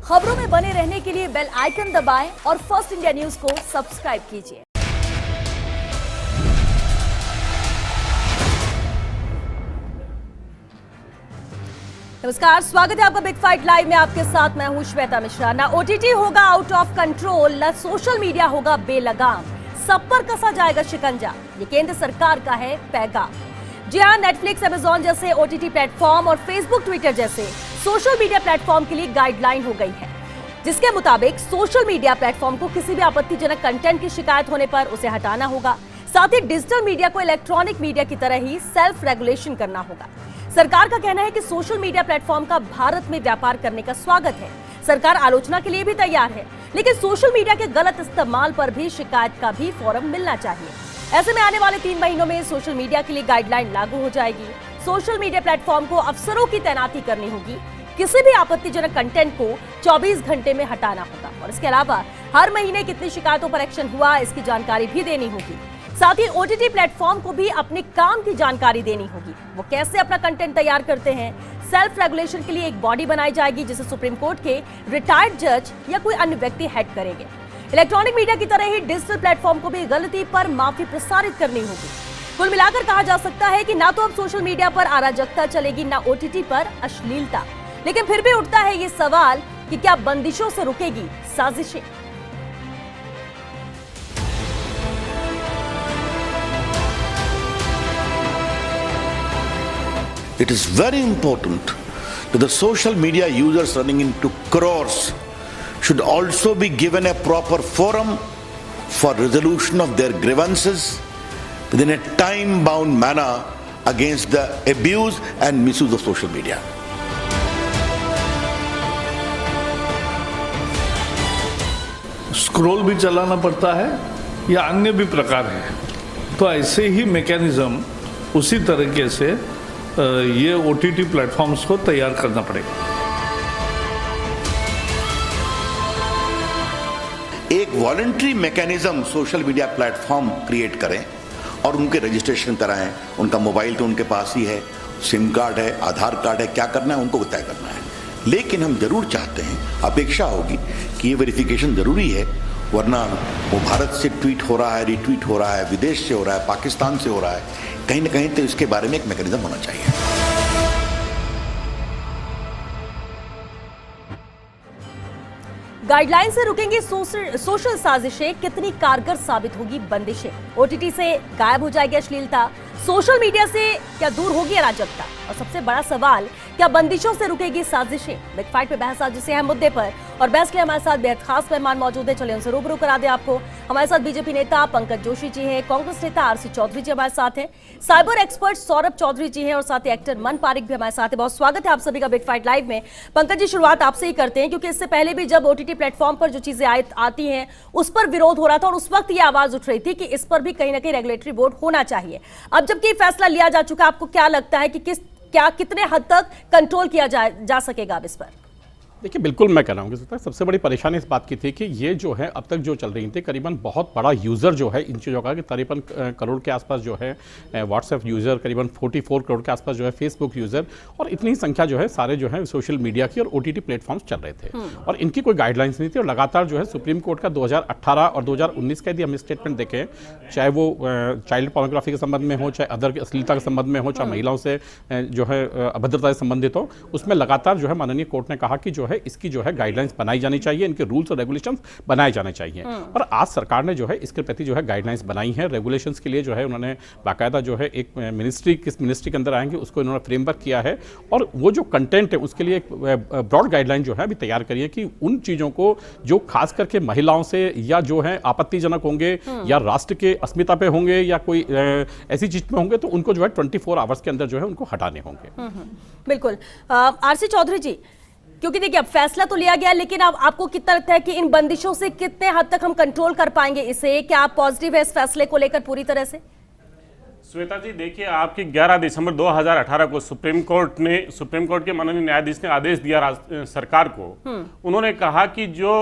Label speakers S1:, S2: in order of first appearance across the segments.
S1: खबरों में बने रहने के लिए बेल आइकन दबाएं और फर्स्ट इंडिया न्यूज को सब्सक्राइब कीजिए। नमस्कार, स्वागत है आपका बिग फाइट लाइव में। आपके साथ मैं हूं श्वेता मिश्रा। ना ओटीटी होगा आउट ऑफ कंट्रोल, ना सोशल मीडिया होगा बेलगाम, सब पर कसा जाएगा शिकंजा, ये केंद्र सरकार का है पैगाम। जी हां, नेटफ्लिक्स, अमेजॉन जैसे ओटीटी प्लेटफॉर्म और फेसबुक, ट्विटर जैसे सोशल मीडिया प्लेटफॉर्म के लिए गाइडलाइन हो गई है, जिसके मुताबिक सोशल मीडिया प्लेटफॉर्म को किसी भी आपत्तिजनक कंटेंट की शिकायत होने पर उसे हटाना होगा। साथ ही डिजिटल मीडिया को इलेक्ट्रॉनिक मीडिया की तरह ही सेल्फ रेगुलेशन करना होगा। सरकार का कहना है कि सोशल मीडिया प्लेटफॉर्म का भारत में व्यापार करने का स्वागत है। सरकार आलोचना के लिए भी तैयार है, लेकिन सोशल मीडिया के गलत इस्तेमाल पर भी शिकायत का भी फोरम मिलना चाहिए। ऐसे में आने वाले 3 महीनों में सोशल मीडिया के लिए गाइडलाइन लागू हो जाएगी। सोशल मीडिया प्लेटफॉर्म को अफसरों की तैनाती करनी होगी, किसी भी आपत्तिजनक कंटेंट को 24 घंटे में हटाना होगा और इसके अलावा हर महीने कितनी शिकायतों पर एक्शन हुआ, इसकी जानकारी भी देनी होगी। साथ ही ओटीटी प्लेटफॉर्म को भी अपने काम की जानकारी देनी होगी, वो कैसे अपना कंटेंट तैयार करते हैं। सेल्फ रेगुलेशन के लिए एक बॉडी बनाई जाएगी, जिसे सुप्रीम कोर्ट के रिटायर्ड जज या कोई अन्य व्यक्ति हेड करेंगे। इलेक्ट्रॉनिक मीडिया की तरह ही डिजिटल प्लेटफॉर्म को भी गलती पर माफी प्रसारित करनी होगी। कुल मिलाकर कहा जा सकता है कि ना तो अब सोशल मीडिया पर अराजकता चलेगी, ना ओटीटी पर अश्लीलता। लेकिन फिर भी उठता है ये सवाल कि क्या बंदिशों से रुकेगी साजिशें।
S2: It is very important that the social media users running into crores should also be given a proper forum for resolution of their grievances within a time-bound manner against the abuse and misuse of social media.
S3: Scroll भी चलाना पड़ता है या अन्य भी प्रकार है, तो ऐसे ही मैकेनिज्म उसी तरीके से ये ओटीटी प्लेटफॉर्म्स को तैयार करना पड़ेगा।
S2: एक voluntary mechanism social media platform create करें और उनके रजिस्ट्रेशन कराएं। उनका मोबाइल तो उनके पास ही है, सिम कार्ड है, आधार कार्ड है, क्या करना है उनको तय करना है। लेकिन हम जरूर चाहते हैं, अपेक्षा होगी कि ये वेरिफिकेशन जरूरी है, वरना वो भारत से ट्वीट हो रहा है, रिट्वीट हो रहा है, विदेश से हो रहा है, पाकिस्तान से हो रहा है, कहीं ना कहीं तो इसके बारे में एक मैकेनिज्म होना चाहिए।
S1: गाइडलाइन से रुकेंगी सोशल साजिशें, कितनी कारगर साबित होगी बंदिशें। ओटीटी से गायब हो जाएगी अश्लीलता, सोशल मीडिया से क्या दूर होगी अराजकता, और सबसे बड़ा सवाल, क्या बंदिशों से रुकेगी साजिशें। बिग फाइट पे बहस आज जिसे अहम मुद्दे पर और बहस के लिए हमारे साथ बेहद खास मेहमान मौजूद है। चलिए उनसे रूबरू करा दें आपको। हमारे साथ बीजेपी नेता पंकज जोशी जी हैं, कांग्रेस नेता आरसी चौधरी जी हमारे साथ हैं, साइबर एक्सपर्ट सौरभ चौधरी जी हैं और साथ ही एक्टर मन पारिक भी हमारे साथ है। बहुत स्वागत है आप सभी का बिग फाइट लाइव में। पंकज जी, शुरुआत आपसे ही करते हैं, क्योंकि इससे पहले भी जब ओटीटी प्लेटफॉर्म पर जो चीजें आती हैं उस पर विरोध हो रहा था और उस वक्त ये आवाज उठ रही थी कि इस पर भी कहीं ना कहीं रेगुलेटरी बोर्ड होना चाहिए। अब जबकि फैसला लिया जा चुका, आपको क्या लगता है कि कितने हद तक कंट्रोल किया जा सकेगा अब इस पर?
S4: देखिए, बिल्कुल मैं कह रहा हूँ कि सबसे बड़ी परेशानी इस बात की थी कि ये जो है अब तक जो चल रही थी, करीबन बहुत बड़ा यूज़र जो है इन चीज़ों का, कि 53 करोड़ के आसपास जो है व्हाट्सएप यूज़र, करीबन 44 करोड़ के आसपास जो है फेसबुक यूज़र, और इतनी ही संख्या जो है सारे जो है सोशल मीडिया की और ओटीटी प्लेटफॉर्म्स चल रहे थे और इनकी कोई गाइडलाइंस नहीं थी। और लगातार जो है सुप्रीम कोर्ट का 2018 और 2019 का यदि हम स्टेटमेंट देखें, चाहे वो चाइल्ड पोर्नोग्राफी के संबंध में हो, चाहे अदर अश्लीलता के संबंध में हो, चाहे महिलाओं से जो है अभद्रता से संबंधित हो, उसमें लगातार जो है माननीय कोर्ट ने कहा कि जो है इसकी जो है गाइडलाइंस बनाई जानी चाहिए, इनके रूल्स और रेगुलेशंस बनाए जाने चाहिए। और आज सरकार ने जो है इसके प्रति जो है गाइडलाइंस बनाई है। रेगुलेशंस के लिए जो है उन्होंने बाकायदा जो है एक मिनिस्ट्री, किस मिनिस्ट्री के अंदर आएंगे उसको इन्होंने फ्रेमवर्क किया है, और वो जो कंटेंट है उसके लिए एक ब्रॉड गाइडलाइन जो है अभी तैयार करी है कि उन चीज़ों को जो खास करके महिलाओं से या जो है आपत्तिजनक होंगे या राष्ट्र के अस्मिता पे होंगे या कोई ऐसी चीज में होंगे, तो उनको जो है 24 आवर्स के अंदर जो है उनको हटाने होंगे।
S1: बिल्कुल। आरसी चौधरी जी, क्योंकि देखिए अब फैसला तो लिया गया, लेकिन अब आपको कितना लगता है कि इन बंदिशों से कितने हद तक हम कंट्रोल कर पाएंगे इसे? क्या आप पॉजिटिव है इस फैसले को लेकर पूरी तरह से?
S5: श्वेता जी, देखिए, आपकी 11 दिसंबर 2018 को सुप्रीम कोर्ट के माननीय न्यायाधीश ने आदेश दिया सरकार को। उन्होंने कहा कि जो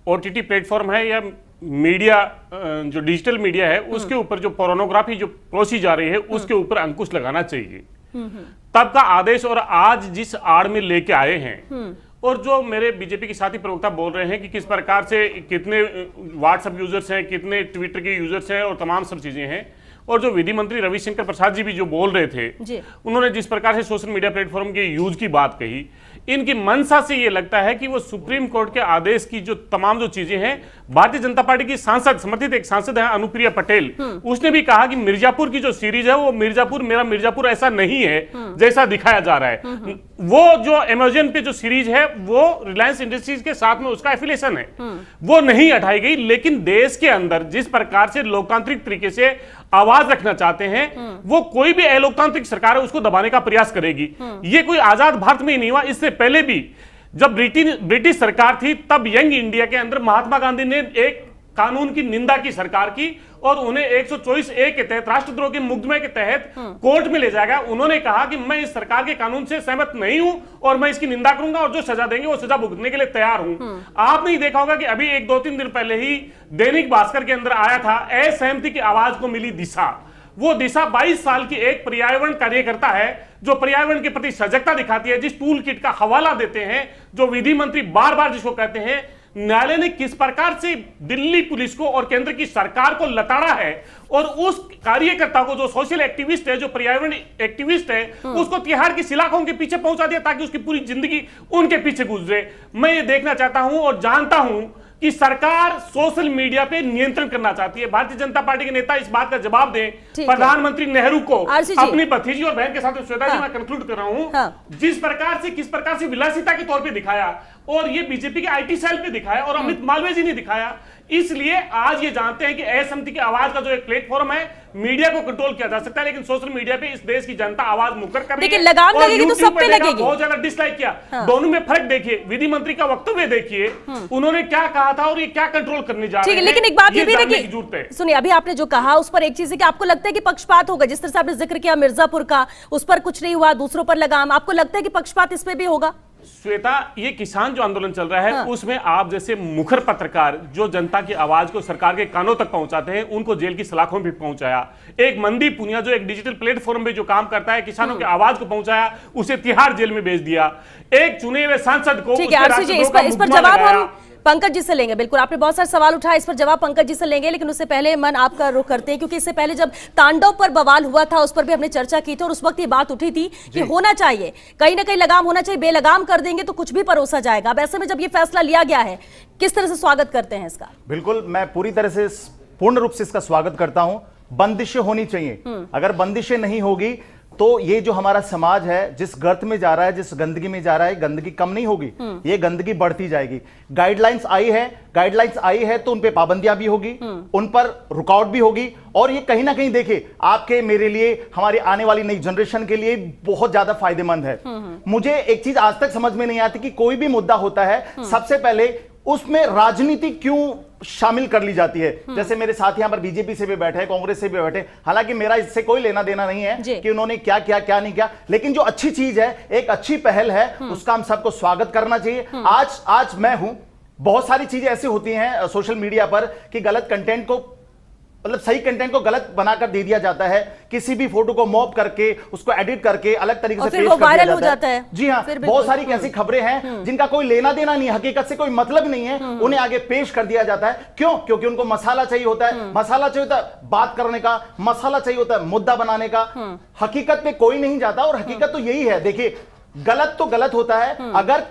S5: ओटीटी प्लेटफॉर्म है या मीडिया, जो डिजिटल मीडिया है, उसके ऊपर जो पोर्नोग्राफी जो परोसी जा रही है उसके ऊपर अंकुश लगाना चाहिए। तब का आदेश और आज जिस आड़ में लेके आए हैं और जो मेरे बीजेपी के साथी प्रवक्ता बोल रहे हैं कि किस प्रकार से कितने व्हाट्सएप यूजर्स हैं, कितने ट्विटर के यूजर्स हैं और तमाम सब चीजें हैं, और जो विधि मंत्री रविशंकर प्रसाद जी भी जो बोल रहे थे उन्होंने जिस प्रकार से सोशल मीडिया प्लेटफॉर्म के यूज की बात कही, इनकी मंशा से ये लगता है कि वो सुप्रीम कोर्ट के आदेश की जो तमाम जो चीजें हैं, भारतीय जनता पार्टी की सांसद समर्थित एक सांसद है अनुप्रिया पटेल, उसने भी कहा कि मिर्जापुर की जो सीरीज है वो मिर्जापुर मेरा मिर्जापुर ऐसा नहीं है जैसा दिखाया जा रहा है। वो जो अमेज़न पे जो सीरीज है वो रिलायंस इंडस्ट्रीज के साथ में उसका एफिलिएशन है, वो नहीं हटाई गई। लेकिन देश के अंदर जिस प्रकार से लोकतांत्रिक तरीके से आवाज रखना चाहते हैं, वो कोई भी अलोकतांत्रिक सरकार है उसको दबाने का प्रयास करेगी। ये कोई आजाद भारत में ही नहीं हुआ, इससे पहले भी जब ब्रिटिश सरकार थी तब यंग इंडिया के अंदर महात्मा गांधी ने एक कानून की निंदा की सरकार की और उन्हें 124A के तहत राष्ट्रद्रोह के मुकदमे के तहत कोर्ट में ले जाया गया। उन्होंने कहा कि मैं इस सरकार के कानून से सहमत नहीं हूं और मैं इसकी निंदा करूंगा और जो सजा देंगे वो सजा भुगतने के लिए तैयार हूं। आपने ही देखा होगा कि अभी 1-2-3 दिन पहले ही दैनिक भास्कर के अंदर आया था, असहमति की आवाज को मिली दिशा। वो दिशा 22 साल की एक पर्यावरण कार्यकर्ता है जो पर्यावरण के प्रति सजगता दिखाती है, जिस टूल किट का हवाला देते हैं, जो विधि मंत्री बार बार जिसको कहते हैं। न्यायालय ने किस प्रकार से दिल्ली पुलिस को और केंद्र की सरकार को लताड़ा है और उस कार्यकर्ता को जो सोशल एक्टिविस्ट है, जो पर्यावरण एक्टिविस्ट है, उसको तिहाड़ की सलाखों के पीछे पहुंचा दिया ताकि उसकी पूरी जिंदगी उनके पीछे गुजरे। मैं ये देखना चाहता हूं और जानता हूं कि सरकार सोशल मीडिया पे नियंत्रण करना चाहती है। भारतीय जनता पार्टी के नेता इस बात का जवाब दें। प्रधानमंत्री नेहरू को अपनी भतीजी और बहन के साथ श्वेता जी, मैं कंक्लूड कर रहा हूं, जिस प्रकार से किस प्रकार से विलासिता के तौर पे दिखाया और ये बीजेपी के आईटी सेल पे दिखाया और अमित मालवीय जी ने दिखाया। इसलिए आज ये जानते हैं कि असहमति की आवाज का जो एक प्लेटफॉर्म है, मीडिया को कंट्रोल किया जा सकता है, लेकिन सोशल मीडिया पे इस देश की जनता आवाज मुकर कर रही है।
S1: लगाम लगेगी तो सब पे लगेगी।
S5: बहुत ज्यादा डिसलाइक किया। दोनों में फर्क देखिए, विधि मंत्री का वक्तव्य देखिए, उन्होंने क्या कहा था और ये क्या कंट्रोल करने जा रहे हैं।
S1: लेकिन एक बात ये भी है कि सुनिए, अभी आपने जो कहा उस पर एक चीज है कि आपको लगता है कि पक्षपात होगा। जिस तरह से आपने जिक्र किया मिर्जापुर का, उस पर कुछ नहीं हुआ, दूसरों पर लगाम, आपको लगता है कि पक्षपात इसमें भी होगा?
S5: श्वेता, ये किसान जो आंदोलन चल रहा है उसमें आप जैसे मुखर पत्रकार जो जनता की आवाज को सरकार के कानों तक पहुंचाते हैं, उनको जेल की सलाखों में पहुंचाया। एक मनदीप पुनिया जो एक डिजिटल प्लेटफॉर्म पे जो काम करता है, किसानों की आवाज को पहुंचाया, उसे तिहाड़ जेल में भेज दिया। एक चुने हुए सांसद को
S1: इस पर जवाब हम पंकज जी से लेंगे। बिल्कुल, आपने बहुत सारे सवाल उठाए, इस पर जवाब पंकज जी से लेंगे, लेकिन उससे पहले मन आपका रुख करते हैं, क्योंकि इससे पहले जब तांडव पर बवाल हुआ था उस पर भी हमने चर्चा की थी और उस वक्त ये बात उठी थी कि होना चाहिए, कहीं ना कहीं लगाम होना चाहिए, बेलगाम कर देंगे तो कुछ भी परोसा जाएगा। अब ऐसे में जब ये फैसला लिया गया है, किस तरह से स्वागत करते हैं इसका?
S6: बिल्कुल, मैं पूरी तरह से पूर्ण रूप से इसका स्वागत करता हूं। बंदिशें होनी चाहिए, अगर बंदिशें नहीं होगी तो ये जो हमारा समाज है जिस गर्त में जा रहा है, जिस गंदगी में जा रहा है, गंदगी कम नहीं होगी, ये गंदगी बढ़ती जाएगी। गाइडलाइंस आई है तो उन पे पाबंदियां भी होगी, उन पर रुकावट भी होगी, और ये कहीं ना कहीं देखिए आपके मेरे लिए, हमारी आने वाली नई जनरेशन के लिए बहुत ज्यादा फायदेमंद है। मुझे एक चीज आज तक समझ में नहीं आती कि कोई भी मुद्दा होता है सबसे पहले उसमें राजनीति क्यों शामिल कर ली जाती है। जैसे मेरे साथी यहां पर बीजेपी से भी बैठे, कांग्रेस से भी बैठे, हालांकि मेरा इससे कोई लेना देना नहीं है कि उन्होंने क्या किया क्या नहीं किया, लेकिन जो अच्छी चीज है, एक अच्छी पहल है, उसका हम सबको स्वागत करना चाहिए। आज मैं हूं, बहुत सारी चीजें ऐसी होती हैं सोशल मीडिया पर कि गलत कंटेंट को, मतलब सही कंटेंट को गलत बनाकर दे दिया जाता है, किसी भी फोटो को मॉप करके उसको एडिट करके अलग तरीके से पेश कर दिया जाता है। जी हाँ, बहुत सारी ऐसी खबरें हैं जिनका कोई लेना देना नहीं, हकीकत से कोई मतलब नहीं है, उन्हें आगे पेश कर दिया जाता है। क्यों? क्योंकि उनको मसाला चाहिए होता है, मसाला चाहिए होता है बात करने का, मसाला चाहिए होता है मुद्दा बनाने का। हकीकत पे कोई नहीं जाता, और हकीकत तो यही है। देखिए, गलत तो गलत होता है, अगर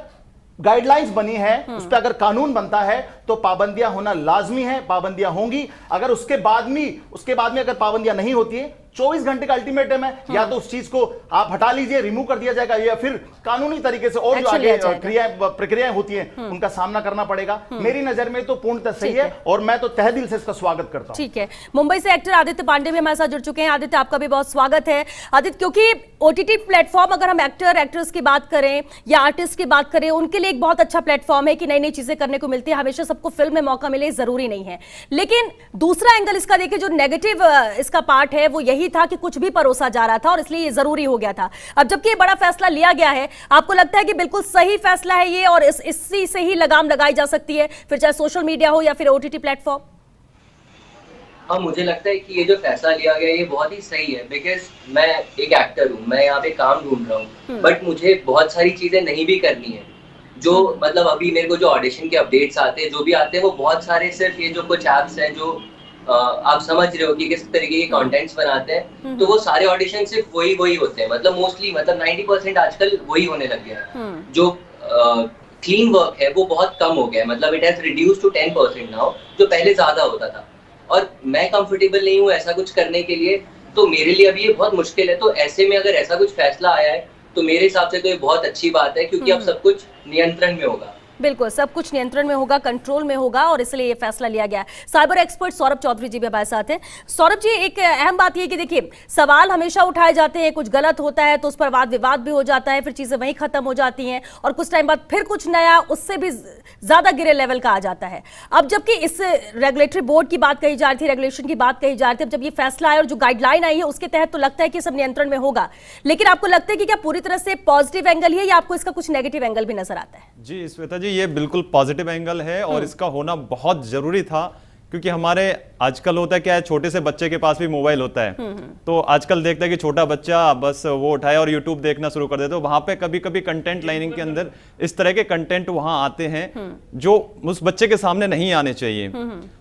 S6: गाइडलाइंस बनी है, उस पर अगर कानून बनता है तो पाबंदियां होना लाजमी है, पाबंदियां होंगी। अगर उसके बाद में अगर पाबंदियां नहीं होती है, 24 घंटे का अल्टीमेटम है, या तो उस चीज को आप हटा लीजिए, रिमूव कर दिया जाएगा, या फिर कानूनी तरीके से और जो आगे प्रक्रियाएं होती हैं उनका सामना करना पड़ेगा। मेरी नजर में तो पूर्णतः सही है और मैं तो तहे दिल से इसका स्वागत करता हूं।
S1: ठीक है, मुंबई से एक्टर आदित्य पांडे भी हमारे साथ जुड़ चुके हैं। आदित्य, आपका भी बहुत स्वागत है। आदित्य, क्योंकि ओटीटी प्लेटफॉर्म, अगर हम एक्टर एक्ट्रेस की बात करें या आर्टिस्ट की बात करें, उनके लिए एक बहुत अच्छा प्लेटफॉर्म है कि नई नई चीजें करने को मिलती है। हमेशा सबको फिल्म में मौका मिले जरूरी नहीं है, लेकिन दूसरा एंगल इसका देखिए, जो नेगेटिव इसका पार्ट है वो यही था कि कुछ भी परोसा जा रहा था और इसलिए ये जरूरी हो गया था। अब जबकि ये बड़ा फैसला लिया गया है, आपको लगता है कि बिल्कुल सही फैसला है ये और इसी से ही लगाम लगाई जा सकती है, फिर चाहे सोशल मीडिया हो या फिर ओटीटी प्लेटफॉर्म?
S7: हाँ, मुझे लगता है कि ये जो फैसला लिया गया ये बहुत ही सही है, बिकॉज मैं एक एक्टर हूँ, मैं यहाँ पे काम ढूंढ रहा हूँ, बट मुझे बहुत सारी चीजें नहीं भी करनी है। जो मतलब अभी मेरे को जो ऑडिशन के अपडेट्स आते हैं, जो भी आते हैं, वो बहुत सारे सिर्फ ये जो कुछ ऐप्स हैं जो आप समझ रहे हो कि किस तरीके के कंटेंट्स बनाते हैं, तो वो सारे ऑडिशन सिर्फ वही होते हैं, मतलब मोस्टली, मतलब 90% आजकल वही होने लग गया है। जो क्लीन वर्क है वो बहुत कम हो गया है, मतलब it has reduced to 10% now, जो पहले ज्यादा होता था। और मैं कंफर्टेबल नहीं हूँ ऐसा कुछ करने के लिए, तो मेरे लिए अभी ये बहुत मुश्किल है। तो ऐसे में अगर ऐसा कुछ फैसला आया है तो मेरे हिसाब से तो ये बहुत अच्छी बात है, क्योंकि अब सब कुछ नियंत्रण में होगा।
S1: बिल्कुल, सब कुछ नियंत्रण में होगा, कंट्रोल में होगा, और इसलिए ये फैसला लिया गया है। साइबर एक्सपर्ट सौरभ चौधरी जी भी हमारे साथ हैं। सौरभ जी, एक अहम बात ये कि देखिए, सवाल हमेशा उठाए जाते हैं, कुछ गलत होता है तो उस पर वाद विवाद भी हो जाता है, फिर चीजें वहीं खत्म हो जाती हैं, और कुछ टाइम बाद फिर कुछ नया उससे भी ज्यादा गिरे लेवल का आ जाता है। अब जबकि इस रेगुलेटरी बोर्ड की बात कही जा रही थी, रेगुलेशन की बात कही जा रही थी, अब जब ये फैसला आया और जो गाइडलाइन आई है उसके तहत तो लगता है कि सब नियंत्रण में होगा, लेकिन आपको लगता है कि क्या पूरी तरह से पॉजिटिव एंगल है या आपको इसका कुछ नेगेटिव एंगल भी नजर आता है?
S8: जी श्वेता जी, ये बिल्कुल पॉजिटिव एंगल है और इसका होना बहुत जरूरी था, क्योंकि हमारे आजकल होता है क्या है, छोटे से बच्चे के पास भी मोबाइल होता है, तो आजकल देखते हैं कि छोटा बच्चा बस वो उठाए और यूट्यूब देखना शुरू कर देते, तो वहां पे कभी कभी कंटेंट लाइनिंग के अंदर इस तरह के कंटेंट वहां आते हैं जो उस बच्चे के सामने नहीं आने चाहिए।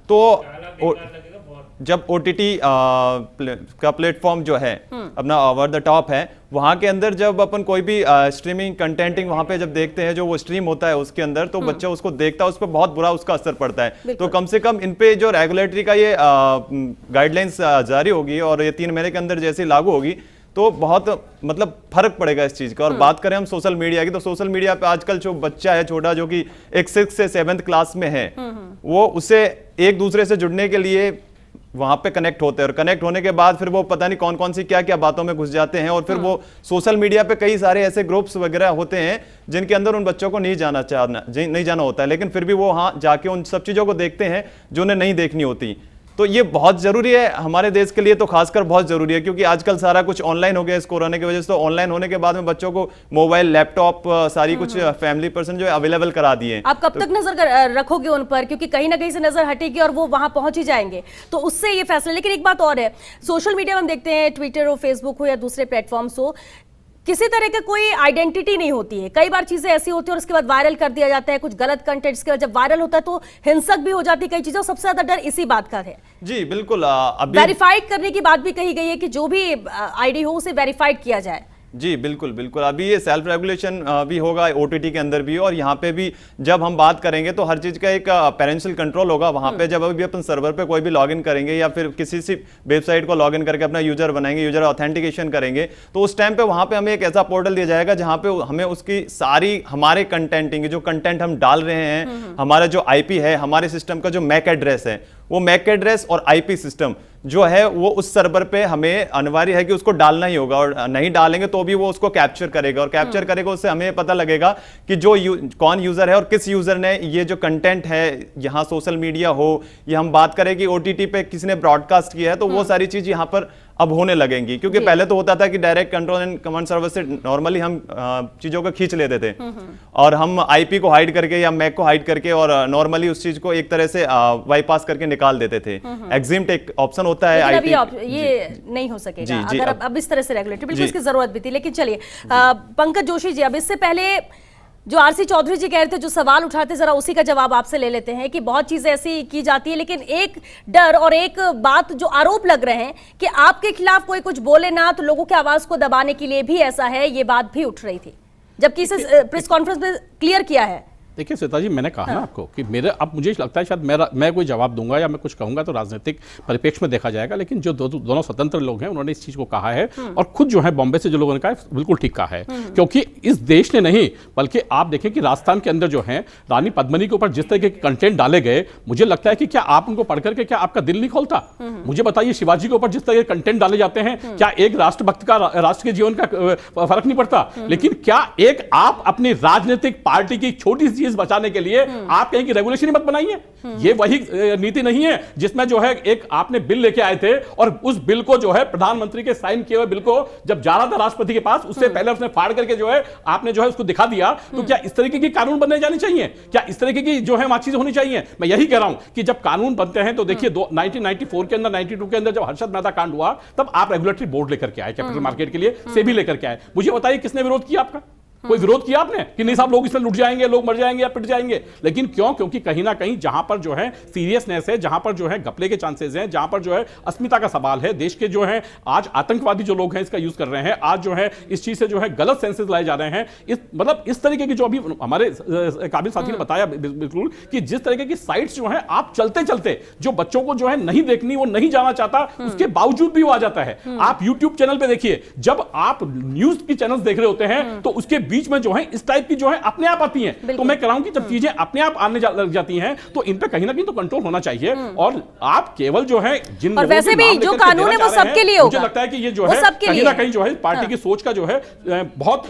S8: तो जब OTT का प्लेटफॉर्म जो है अपना ओवर द टॉप है, वहां के अंदर जब अपन कोई भी स्ट्रीमिंग कंटेंटिंग वहां पे जब देखते हैं, जो वो स्ट्रीम होता है उसके अंदर, तो बच्चा उसको देखता है, उस पर बहुत बुरा उसका असर पड़ता है। तो कम से कम इन पे जो रेगुलेटरी का ये गाइडलाइंस जारी होगी और ये 3 महीने के अंदर जैसे लागू होगी, तो बहुत मतलब फर्क पड़ेगा इस चीज का। और बात करें हम सोशल मीडिया की, तो सोशल मीडिया पे आजकल जो बच्चा है छोटा, जो कि एक 6 से 7th क्लास में है, वो उससे एक दूसरे से जुड़ने के लिए वहां पे कनेक्ट होते हैं, और कनेक्ट होने के बाद फिर वो पता नहीं कौन कौन सी क्या क्या बातों में घुस जाते हैं, और फिर वो सोशल मीडिया पे कई सारे ऐसे ग्रुप्स वगैरह होते हैं जिनके अंदर उन बच्चों को नहीं जाना होता है, लेकिन फिर भी वो वहां जाके उन सब चीजों को देखते हैं जो उन्हें नहीं देखनी होती। तो ये बहुत जरूरी है हमारे देश के लिए, तो खासकर बहुत जरूरी है, क्योंकि आजकल सारा कुछ ऑनलाइन हो गया इस कोरोना की वजह से। तो ऑनलाइन होने के बाद में बच्चों को मोबाइल, लैपटॉप, सारी कुछ फैमिली पर्सन जो है अवेलेबल करा दिए।
S1: आप कब तक नजर रखोगे उन पर, क्योंकि कहीं ना कहीं से नजर हटेगी और वो वहां पहुंच ही जाएंगे, तो उससे ये फैसला। लेकिन एक बात और है, सोशल मीडिया में हम देखते हैं, ट्विटर हो, फेसबुक हो या दूसरे प्लेटफॉर्म्स हो, किसी तरह की कोई आइडेंटिटी नहीं होती है। कई बार चीजें ऐसी होती है और उसके बाद वायरल कर दिया जाता है, कुछ गलत कंटेंट, इसके बाद जब वायरल होता है तो हिंसक भी हो जाती है कई चीजें, और सबसे ज्यादा डर इसी बात का है।
S8: जी बिल्कुल, अभी
S1: वेरीफाइड करने की बात भी कही गई है कि जो भी आईडी हो उसे वेरीफाइड किया जाए।
S8: जी बिल्कुल बिल्कुल, अभी ये सेल्फ रेगुलेशन भी होगा OTT के अंदर भी, और यहाँ पे भी जब हम बात करेंगे तो हर चीज का एक पेरेंशियल कंट्रोल होगा वहाँ पे। जब अभी अपन सर्वर पे कोई भी लॉगिन करेंगे या फिर किसी सी वेबसाइट को लॉगिन करके अपना यूजर बनाएंगे, यूजर ऑथेंटिकेशन करेंगे, तो उस टाइम पे वहाँ पे हमें एक ऐसा पोर्टल दिया जाएगा जहाँ पे हमें उसकी सारी हमारे कंटेंटिंग, जो कंटेंट हम डाल रहे हैं, हमारा जो IP है, हमारे सिस्टम का जो मैक एड्रेस है, वो मैक एड्रेस और IP सिस्टम जो है वो उस सर्वर पे हमें अनिवार्य है कि उसको डालना ही होगा, और नहीं डालेंगे तो भी वो उसको कैप्चर करेगा, और कैप्चर करेगा उससे हमें पता लगेगा कि जो कौन यूजर है और किस यूजर ने ये जो कंटेंट है, यहाँ सोशल मीडिया हो या हम बात करें कि OTT पे किसने ब्रॉडकास्ट किया है, तो वो सारी चीज यहाँ पर अब होने लगेंगी। क्योंकि पहले तो होता था कि direct control and command server से नॉर्मली हम चीजों को खींच लेते थे, और हम IP को हाइड करके या मैक को हाइड करके और नॉर्मली उस चीज को एक तरह से बाईपास करके निकाल देते थे। एग्जिम्ट एक ऑप्शन होता है IP,
S1: ये नहीं हो सकेगा अगर अब इस तरह से रेगुलेटरी, बिल्कुल इसकी जरूरत भी थी। लेकिन चलिए पंकज जोशी जी, अब इससे पहले जो RC चौधरी जी कह रहे थे, जो सवाल उठाते, जरा उसी का जवाब आपसे ले लेते हैं कि बहुत चीजें ऐसी की जाती है, लेकिन एक डर और एक बात जो आरोप लग रहे हैं कि आपके खिलाफ कोई कुछ बोले ना तो लोगों की आवाज को दबाने के लिए भी ऐसा है, ये बात भी उठ रही थी, जबकि इसे प्रेस कॉन्फ्रेंस में क्लियर किया है।
S4: देखिए श्वेता जी, मैंने कहा ना आपको कि मेरे, अब मुझे लगता है शायद मैं कोई जवाब दूंगा या मैं कुछ कहूंगा तो राजनीतिक परिप्रेक्ष्य में देखा जाएगा, लेकिन जो दोनों स्वतंत्र लोग हैं उन्होंने इस चीज को कहा है, और खुद जो है बॉम्बे से जो लोगों ने कहा है बिल्कुल ठीक कहा है, क्योंकि इस देश ने नहीं, बल्कि आप देखें कि राजस्थान के अंदर जो है रानी पद्मिनी के ऊपर जिस तरह के कंटेंट डाले गए, मुझे लगता है कि क्या आप उनको पढ़ करके क्या आपका दिल नहीं खोलता? मुझे बताइए, शिवाजी के ऊपर जिस तरह के कंटेंट डाले जाते हैं, क्या एक राष्ट्रभक्त का राष्ट्र के जीवन का फर्क नहीं पड़ता? लेकिन क्या एक आप अपनी राजनीतिक पार्टी की छोटी सी चीज बचाने के लिए आप कहें कि रेगुलेशन ही मत बनाइए? ये वही नीति नहीं है जिसमें जो है एक आपने बिल लेके आए थे, और उस बिल को जो है प्रधानमंत्री के साइन किए हुए बिल को जब जा रहा था राष्ट्रपति के पास, उससे पहले उसने फाड़ करके जो है आपने जो है उसको दिखा दिया। तो क्या इस तरीके की कानून बनने जानी चाहिए? क्या इस तरीके की जो है वहां चीजें होनी चाहिए? मैं यही कह रहा हूं कि जब कानून बनते हैं तो देखिए 1994 के अंदर, 92 के अंदर जब हर्षद मेहता कांड हुआ, तब आप रेगुलेटरी बोर्ड लेकर के आए, कैपिटल मार्केट के लिए सेबी लेकर के आए। मुझे बताइए किसने विरोध किया आपका? कोई विरोध किया आपने कि नहीं साहब लोग इसमें लुट जाएंगे, लोग मर जाएंगे या पिट जाएंगे? लेकिन क्यों? क्योंकि कहीं ना कहीं जहां पर जो है सीरियसनेस है, जहां पर जो है घपले के चांसेस हैं, जहां पर जो है अस्मिता का सवाल है, देश के जो है आज आतंकवादी जो लोग हैं इसका यूज कर रहे हैं, आज जो है इस चीज से जो है गलत सेंसेस लाए जा रहे हैं, इस मतलब इस तरीके की जो अभी हमारे काबिल साथी ने बताया बिल्कुल कि जिस तरीके की साइट्स जो है आप चलते चलते जो बच्चों को जो है नहीं देखनी, वो नहीं जाना चाहता, उसके बावजूद भी वो आ जाता है। आप YouTube चैनल पे देखिए, जब आप न्यूज की चैनल्स देख रहे होते हैं तो उसके बीच में जो है इस टाइप की जो है अपने आप आती हैं। तो मैं कह रहा हूं कि जब चीजें अपने आप आने लग जाती हैं तो इन पे कहीं ना कहीं तो कंट्रोल होना चाहिए। और आप केवल जो है जिन
S1: और वैसे भी जो कानून है वो सबके लिए होगा,
S4: मुझे लगता है कि ये जो है कहीं ना कहीं जो है पार्टी की सोच का जो है बहुत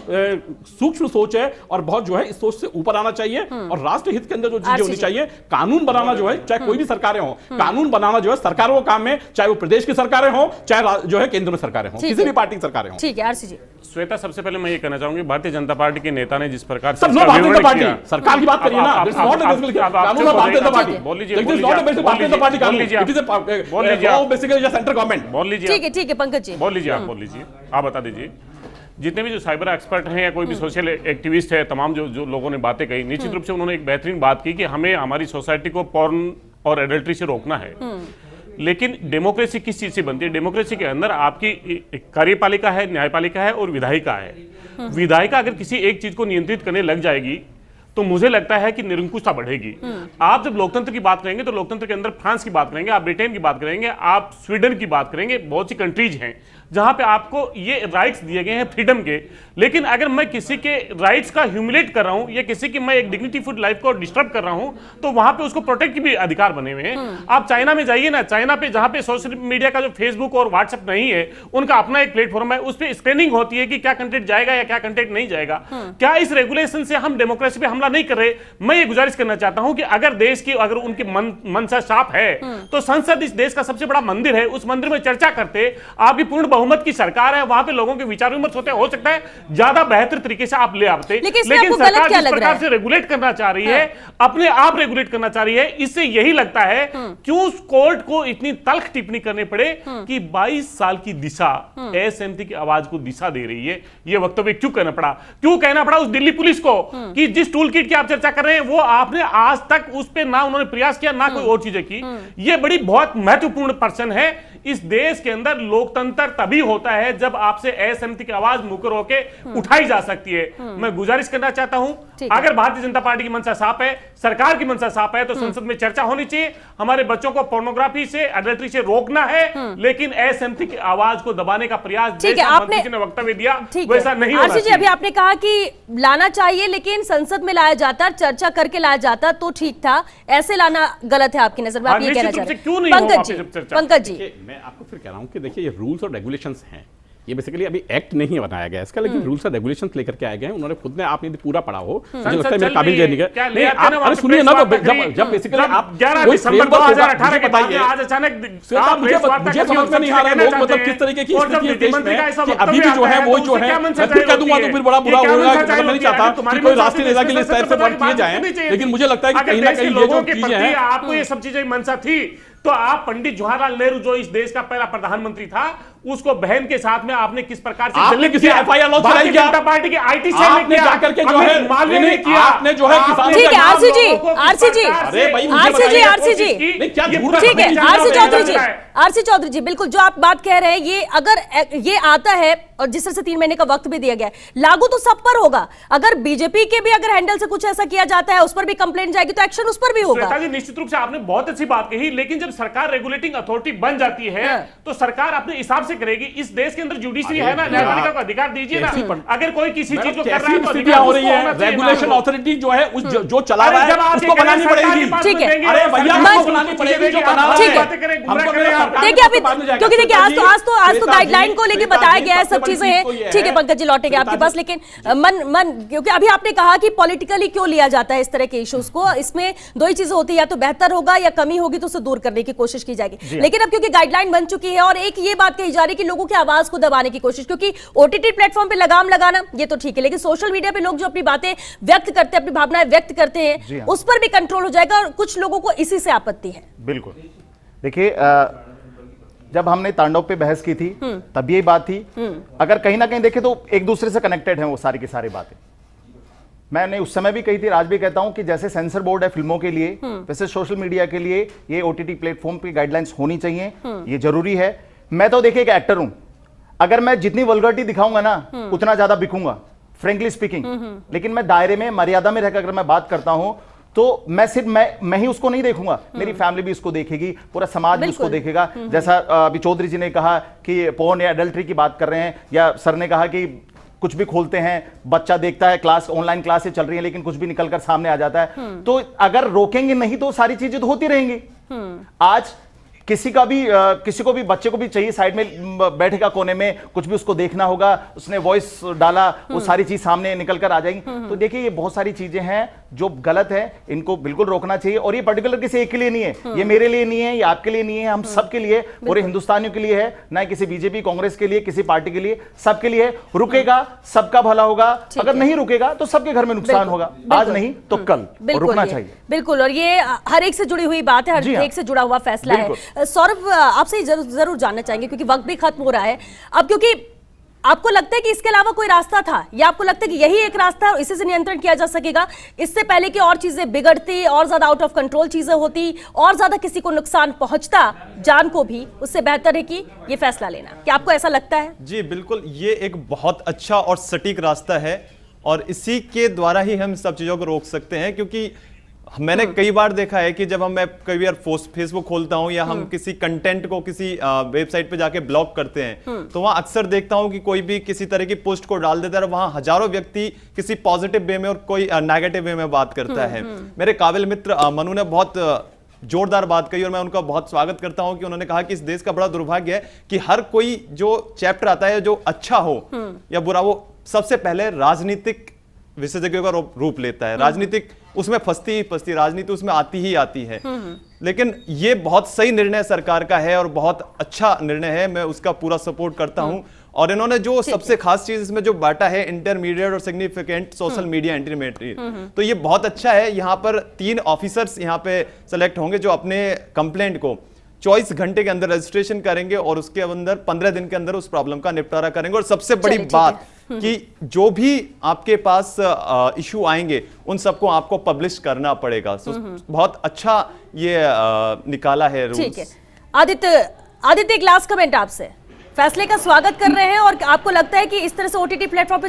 S4: सूक्ष्म सोच है और बहुत जो है इस सोच से ऊपर आना चाहिए। और राष्ट्र हित के अंदर जो चीजें होनी चाहिए, कानून बनाना जो है, चाहे कोई भी सरकारें हो, कानून बनाना जो है सरकारों का काम है, चाहे वो प्रदेश की सरकारें हो, चाहे जो है केंद्र में सरकारें हो, किसी भी पार्टी की सरकारें हो।
S1: ठीक है आरसी जी।
S5: श्वेता, सबसे पहले मैं ये कहना चाहूंगी, भारतीय जनता पार्टी के नेता ने जिस प्रकार
S4: सब लोग भारतीय जनता पार्टी सरकार की बात करिए ना, कानून भारतीय जनता पार्टी,
S5: बोल लीजिए,
S4: भारतीय जनता पार्टी कानून, इट इज
S5: बोल लीजिए,
S4: बेसिकली सेंट्रल गवर्नमेंट।
S5: बोल लीजिए,
S1: ठीक है पंकज जी,
S5: बोल लीजिए, आप बोल लीजिए, आप बता दीजिए। जितने भी जो साइबर एक्सपर्ट हैं या कोई भी सोशल एक्टिविस्ट है, तमाम जो लोगों ने बातें कही, निश्चित रूप से उन्होंने एक बेहतरीन बात की कि हमें हमारी सोसाइटी को पॉर्न और एडल्ट्री से रोकना है। लेकिन डेमोक्रेसी किस चीज से बनती है? डेमोक्रेसी के अंदर आपकी कार्यपालिका है, न्यायपालिका है और विधायिका है। विधायिका अगर किसी एक चीज को नियंत्रित करने लग जाएगी तो मुझे लगता है कि निरंकुशता बढ़ेगी। आप जब लोकतंत्र की बात करेंगे तो लोकतंत्र के अंदर फ्रांस की बात करेंगे, आप ब्रिटेन की बात करेंगे, आप स्वीडन की बात करेंगे, बहुत सी कंट्रीज हैं जहां पे आपको ये राइट्स दिए गए हैं फ्रीडम के। लेकिन अगर मैं किसी के राइट्स का ह्यूमिलेट कर रहा हूं या किसी की मैं एक डिग्निटीफुल लाइफ को डिस्टर्ब कर रहा हूं तो वहां पे उसको प्रोटेक्ट के भी अधिकार बने हुए हैं। आप चाइना में जाइए ना, चाइना पे जहां पे सोशल मीडिया का जो फेसबुक और व्हाट्सएप नहीं है, उनका अपना एक प्लेटफॉर्म है, उस पर स्क्रीनिंग होती है कि क्या कंटेंट जाएगा या क्या कंटेंट नहीं जाएगा। क्या इस रेगुलेशन से हम डेमोक्रेसी पे हमला नहीं कर रहे? मैं ये गुजारिश करना चाहता हूं कि अगर देश की अगर उनकी मनसा साफ है तो संसद इस देश का सबसे बड़ा मंदिर है, उस मंदिर में चर्चा करते, आपकी पूर्ण बहुमत की सरकार है, वहां पे लोगों के विचार विमर्श होते, हो सकता है ज्यादा बेहतर तरीके से आप ले आते। लेकिन सरकार जिस प्रकार से रेगुलेट करना चाह रही है, अपने आप रेगुलेट करना चाह रही है, इससे यही लगता है क्यों कोर्ट को इतनी तल्ख टिप्पणी करनी पड़े कि 22 साल की दिशा एसएमटी की आवाज को दिशा दे रही है। यह वक्तव्य क्यों कहना पड़ा? क्यों कहना पड़ा उस दिल्ली पुलिस को कि जिस टूल किट की आप चर्चा कर रहे हैं वो आपने आज तक उस पर ना उन्होंने प्रयास किया ना कोई और चीजें की। यह बड़ी बहुत महत्वपूर्ण पर्सन है इस देश के अंदर। लोकतंत्र तभी होता है जब आपसे असहमति की आवाज मुकर होके उठाई जा सकती है। मैं गुजारिश करना चाहता हूं, अगर भारतीय जनता पार्टी की मंशा साफ है, सरकार की मंशा साफ है, तो संसद में चर्चा होनी चाहिए। हमारे बच्चों को पोर्नोग्राफी से, एडल्ट्री से रोकना है, लेकिन असहमति की आवाज को दबाने का प्रयास जैसा मंत्री ने वक्तव्य दिया वैसा नहीं होना चाहिए।
S1: अभी आपने कहा कि लाना चाहिए लेकिन संसद में लाया जाता, चर्चा करके लाया जाता तो ठीक था, ऐसे लाना गलत है आपकी नजर में? आप ये कहना चाह रहे हैं? पंकज जी,
S4: मैं आपको फिर कह रहा हूं कि देखिए ये रूल्स और रेगुलेशंस हैं, ये बेसिकली अभी एक्ट नहीं बनाया गया इसका, लेकिन रूल्स और रेगुलेशंस लेकर के आए गए हैं। उन्होंने खुद ने, आपने पूरा पढ़ा हो, मुझे लगता है मेरे काबिल नहीं है। नहीं, आप अरे सुनिए ना, तो जब बेसिकली आप
S5: 11 दिसंबर 2018 के बाद आज अचानक
S4: मुझे समझ में नहीं आ रहा है लोग मतलब किस तरीके की स्थिति है देश में कि अभी भी जो है वो जो है, मैं फिर कह दूंगा तो फिर बड़ा बुरा होगा। मैं नहीं चाहता कि कोई राष्ट्रीय नेता के लिए इस तरह से वर्क किए जाएं, लेकिन मुझे लगता है कि कहीं ना कहीं ये जो चीजें हैं,
S5: आपको ये सब चीजें मनसा थी तो आप पंडित जवाहरलाल नेहरू जो इस देश का पहला प्रधानमंत्री था, उसको बहन के साथ में आपने किस प्रकार से
S4: आपने किसी एफआईआर लॉन्च कराई क्या?
S5: जनता पार्टी के आईटी सेल में
S4: किया, जाकर के जो है
S5: मालवीय ने किया,
S4: आपने जो है किसानों
S1: ठीक है आरसी जी,
S4: अरे भाई
S1: आरसी जी,
S4: क्या
S1: ठीक है आरसी चौधरी जी, बिल्कुल जो आप बात कह रहे हैं, ये अगर ये आता है और जिस तरह से 3 महीने का वक्त भी दिया गया है, लागू तो सब पर होगा। अगर बीजेपी के भी अगर हैंडल से कुछ ऐसा किया जाता है, उस पर भी कंप्लेंट जाएगी तो एक्शन उस पर भी होगा।
S5: निश्चित रूप से आपने बहुत अच्छी बात कही, लेकिन जब सरकार रेगुलेटिंग अथॉरिटी बन जाती है तो सरकार अपने हिसाब से करेगी। इस देश के अंदर जुडिशरी है ना, न्यायपालिका को अधिकार दीजिए ना। अगर कोई किसी चीज को कर रहा है तो
S4: स्थितियां हो रही है, रेगुलेशन अथॉरिटी जो है उस जो चला रहा है उसको बनानी पड़ेगी।
S1: ठीक है,
S4: अरे भैया उसको बनानी पड़ेगी जो बना रहा है।
S1: देखिए अभी क्योंकि देखिए आज तो गाइडलाइन को लेके बताया गया है, सब चीजें हैं। ठीक है पंकज जी, लौटेंगे आपके पास, लेकिन क्योंकि अभी आपने कहा कि पॉलिटिकली क्यों लिया जाता है इस तरह के इश्यूज को, इसमें दो ही चीजें होती है, या तो बेहतर होगा या कमी होगी तो उसे दूर करने की कोशिश की जाएगी। लेकिन अब क्योंकि गाइडलाइन बन चुकी है और एक ये बात कही जा रही है कि लोगों की आवाज को दबाने की कोशिश, क्योंकि ओटीटी प्लेटफॉर्म पे लगाम लगाना ये तो ठीक है, लेकिन सोशल मीडिया पे लोग जो अपनी बातें व्यक्त करते हैं, अपनी भावनाएं व्यक्त करते हैं, उस पर भी कंट्रोल हो जाएगा और कुछ लोगों को इसी से आपत्ति है।
S6: बिल्कुल, देखिए जब हमने तांडव पे बहस की थी तब यही बात थी। अगर कहीं ना कहीं देखें तो एक दूसरे से कनेक्टेड हैं वो सारी की सारी बातें। मैंने उस समय भी कही थी, आज भी कहता हूं कि जैसे सेंसर बोर्ड है फिल्मों के लिए, वैसे सोशल मीडिया के लिए ये ओटीटी प्लेटफॉर्म पे गाइडलाइंस होनी चाहिए, ये जरूरी है। मैं तो देखिए एक एक्टर हूं, अगर मैं जितनी वल्गरिटी दिखाऊंगा ना उतना ज्यादा बिकूंगा, फ्रेंकली स्पीकिंग। लेकिन मैं दायरे में, मर्यादा में रहकर अगर मैं बात करता हूं तो मैं सिर्फ मैं ही उसको नहीं देखूंगा, मेरी फैमिली भी इसको देखेगी, पूरा समाज भी उसको देखेगा। जैसा अभी चौधरी जी ने कहा कि पोर्न या एडल्ट्री की बात कर रहे हैं, या सर ने कहा कि कुछ भी खोलते हैं, बच्चा देखता है, क्लास ऑनलाइन क्लासेस चल रही है लेकिन कुछ भी निकलकर सामने आ जाता है। तो अगर रोकेंगे नहीं तो सारी चीजें तो होती रहेंगी। आज किसी को भी बच्चे को भी चाहिए साइड में बैठेगा कोने में, कुछ भी उसको देखना होगा, उसने वॉइस डाला, वो सारी चीज सामने निकल कर आ जाएंगी। तो देखिए ये बहुत सारी चीजें हैं जो गलत है, इनको बिल्कुल रोकना चाहिए। और ये पर्टिकुलर किसी एक के लिए नहीं है, ये मेरे लिए नहीं है, ये आपके लिए नहीं है, हम सबके लिए, पूरे हिंदुस्तानियों के लिए है, ना किसी बीजेपी कांग्रेस के लिए, किसी पार्टी के लिए, सबके लिए। रुकेगा सबका भला होगा, अगर नहीं रुकेगा तो सबके घर में नुकसान होगा, आज नहीं तो कल, और रुकना चाहिए।
S1: बिल्कुल, और ये हर एक से जुड़ी हुई बात है, हर एक से जुड़ा हुआ फैसला है। सौरभ, आपसे जरूर जानना चाहेंगे क्योंकि वक्त भी खत्म हो रहा है अब, क्योंकि आपको लगता है कि इसके अलावा कोई रास्ता था, या आपको लगता है कि यही एक रास्ता है और इसी से नियंत्रण किया जा सकेगा? इससे पहले कि और चीजें बिगड़ती, और ज्यादा आउट ऑफ कंट्रोल चीजें होती, और ज्यादा किसी को नुकसान पहुंचता, जान को भी, उससे बेहतर है कि ये फैसला लेना। क्या आपको ऐसा लगता है?
S8: जी बिल्कुल, ये एक बहुत अच्छा और सटीक रास्ता है और इसी के द्वारा ही हम सब चीजों को रोक सकते हैं। क्योंकि मैंने कई बार देखा है कि जब मैं कई बार फेसबुक खोलता हूं या हम किसी कंटेंट को किसी वेबसाइट पे जाके ब्लॉक करते हैं, तो वहां अक्सर देखता हूं कि कोई भी किसी तरह की पोस्ट को डाल देता है, वहां हजारों व्यक्ति किसी पॉजिटिव वे में और कोई नेगेटिव वे में बात करता है। मेरे काबिल मित्र मनु ने बहुत जोरदार बात कही और मैं उनका बहुत स्वागत करता हूं कि उन्होंने कहा कि इस देश का बड़ा दुर्भाग्य है कि हर कोई जो चैप्टर आता है, जो अच्छा हो या बुरा, वो सबसे पहले राजनीतिक विशेषज्ञों का रूप लेता है। राजनीतिक उसमें फंसती राजनीति उसमें आती है। लेकिन ये बहुत सही निर्णय सरकार का है और बहुत अच्छा निर्णय है, मैं उसका पूरा सपोर्ट करता हूं। और इन्होंने जो सबसे खास चीज इसमें जो बांटा है, इंटरमीडिएट और सिग्निफिकेंट सोशल मीडिया इंटरमीडिएट, तो ये बहुत अच्छा है। यहाँ पर 3 ऑफिसर्स यहाँ पे सेलेक्ट होंगे जो अपने कंप्लेंट को 24 घंटे के अंदर रजिस्ट्रेशन करेंगे और उसके अंदर 15 दिन के अंदर उस प्रॉब्लम का निपटारा करेंगे। और सबसे बड़ी बात कि जो भी आपके पास इशू आएंगे उन सबको आपको पब्लिश करना पड़ेगा। बहुत अच्छा ये निकाला है रूल्स।
S1: ठीक है, आदित्य एक लास्ट कमेंट आपसे। फैसले का स्वागत कर रहे हैं और आपको लगता है कि इस तरह से ओटीटी प्लेटफॉर्म पे